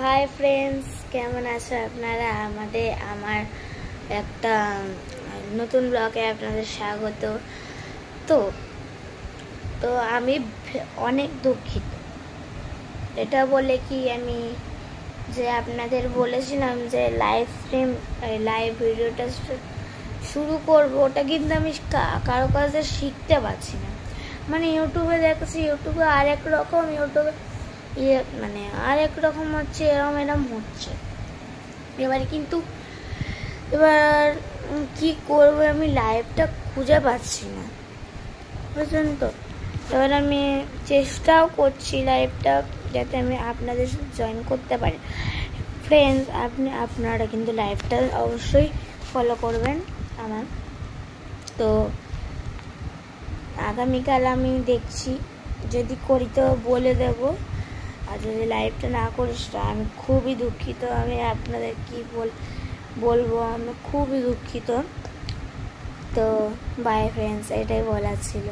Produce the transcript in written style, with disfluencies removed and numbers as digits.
Hi friends কেমন আছো আপনারা আমার একটা নতুন ব্লগে আপনাদের স্বাগত। তো তো আমি অনেক দুঃখিত এটা বলে কি আমি যে আপনাদের বলেছিলাম যে লাইভ ভিডিওটা শুরু করব, ওটা কিন্তু আমি কারো কাছে শিখতে পারছি না। মানে ইউটিউবে দেখছি, ইউটিউবে আরেক রকম, ইউটিউবে মানে আরেক রকম হচ্ছে, এরম হচ্ছে। এবার কি করব, আমি লাইভটা খুঁজে পাচ্ছি না, বুঝলেন তো। এবার আমি চেষ্টাও করছি লাইভটা যাতে আমি আপনাদের সাথে জয়েন করতে পারি। ফ্রেন্ডস, আপনারা কিন্তু লাইভটা অবশ্যই ফলো করবেন আমার। তো আগামীকাল আমি দেখছি, যদি করি তো বলে দেব, আর যদি লাইভটা না করিস আমি খুবই দুঃখিত। আমি আপনাদের কি বলবো, আমি খুবই দুঃখিত। তো বাই ফ্রেন্ডস, এটাই বলার ছিল।